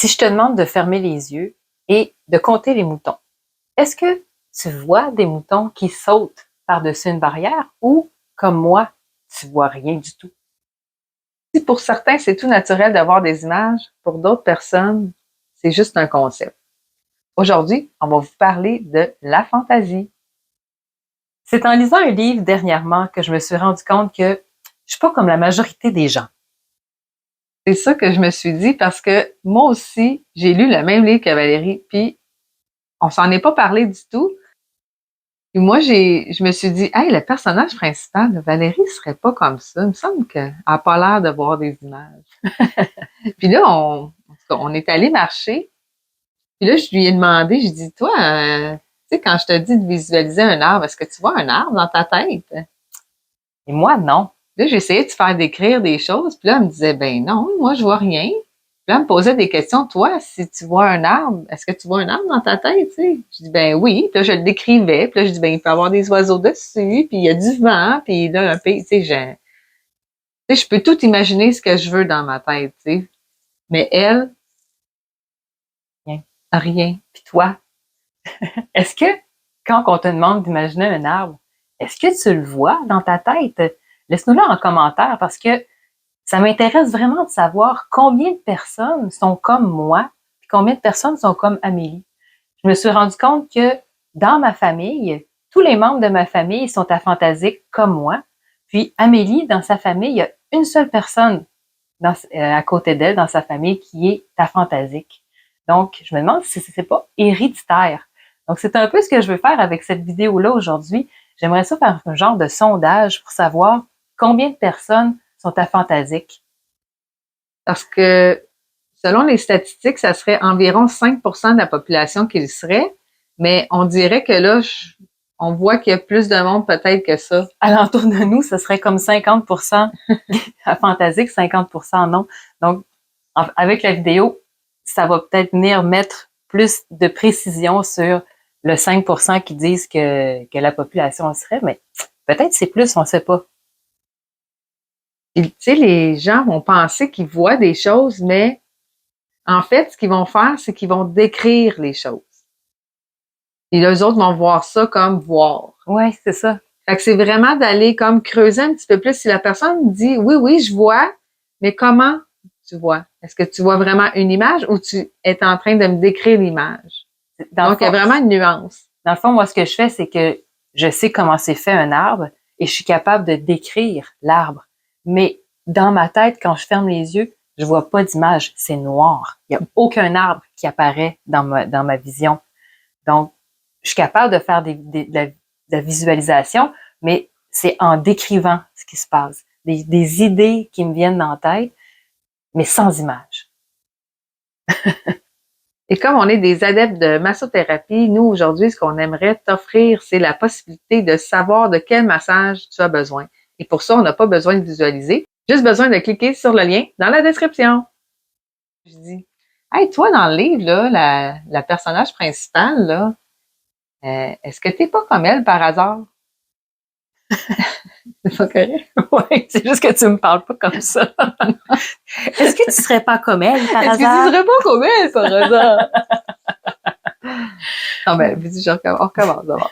Si je te demande de fermer les yeux et de compter les moutons, est-ce que tu vois des moutons qui sautent par-dessus une barrière ou, comme moi, tu vois rien du tout? Si pour certains, c'est tout naturel d'avoir des images, pour d'autres personnes, c'est juste un concept. Aujourd'hui, on va vous parler de la fantaisie. C'est en lisant un livre dernièrement que je me suis rendu compte que je suis pas comme la majorité des gens. C'est ça que je me suis dit parce que moi aussi, j'ai lu le même livre que Valérie, puis on s'en est pas parlé du tout. Puis moi, je me suis dit, hey, le personnage principal de Valérie serait pas comme ça. Il me semble qu'elle a pas l'air de voir des images. Puis là, en tout cas, on est allé marcher. Puis là, je lui ai demandé, je dis, toi, tu sais, quand je te dis de visualiser un arbre, est-ce que tu vois un arbre dans ta tête? Et moi, non. Là, j'essayais de faire décrire des choses, puis là, elle me disait, ben non, moi, je vois rien. Puis là, elle me posait des questions. Toi, si tu vois un arbre, est-ce que tu vois un arbre dans ta tête, tu sais? Je dis, ben oui. Puis là, je le décrivais. Puis là, je dis, ben, il peut y avoir des oiseaux dessus, puis il y a du vent, puis là, un pays, tu sais, je peux tout imaginer ce que je veux dans ma tête, tu sais. Mais elle, Rien. rien. Puis toi, est-ce que quand on te demande d'imaginer un arbre, est-ce que tu le vois dans ta tête? Laisse-nous-le en commentaire parce que ça m'intéresse vraiment de savoir combien de personnes sont comme moi, puis combien de personnes sont comme Amélie. Je me suis rendu compte que dans ma famille, tous les membres de ma famille sont aphantasiques comme moi. Puis Amélie, dans sa famille, il y a une seule personne à côté d'elle, dans sa famille, qui est aphantasique. Donc, je me demande si c'est pas héréditaire. Donc, c'est un peu ce que je veux faire avec cette vidéo-là aujourd'hui. J'aimerais ça faire un genre de sondage pour savoir combien de personnes sont aphantasiques. parce que selon les statistiques, ça serait environ 5% de la population qui le serait, mais on dirait que là, on voit qu'il y a plus de monde peut-être que ça. Alentour de nous, ce serait comme 50% aphantasique, 50% non. Donc, avec la vidéo, ça va peut-être venir mettre plus de précision sur le 5% qui disent que la population serait, mais peut-être c'est plus, on ne sait pas. Tu sais, les gens vont penser qu'ils voient des choses, mais en fait, ce qu'ils vont faire, c'est qu'ils vont décrire les choses. Et les autres vont voir ça comme voir. Ouais, c'est ça. Fait que c'est vraiment d'aller comme creuser un petit peu plus. Si la personne dit oui, oui, je vois, mais comment tu vois? Est-ce que tu vois vraiment une image ou tu es en train de me décrire l'image? Donc, il y a vraiment une nuance. Dans le fond, moi, ce que je fais, c'est que je sais comment c'est fait un arbre et je suis capable de décrire l'arbre. Mais dans ma tête, quand je ferme les yeux, je vois pas d'image. C'est noir. Il y a aucun arbre qui apparaît dans ma vision. Donc, je suis capable de faire de la visualisation, mais c'est en décrivant ce qui se passe. Des idées qui me viennent dans la tête, mais sans image. Et comme on est des adeptes de massothérapie, nous, aujourd'hui, ce qu'on aimerait t'offrir, c'est la possibilité de savoir de quel massage tu as besoin. Et pour ça, on n'a pas besoin de visualiser, juste besoin de cliquer sur le lien dans la description. Je dis, hey, toi, dans le livre, là, la personnage principale, là, est-ce que t'es pas comme elle par hasard? C'est pas correct? Oui, c'est juste que tu me parles pas comme ça. Est-ce que tu serais pas comme elle par Est-ce hasard? que tu serais pas comme elle par hasard? Non, ben, on recommence d'abord.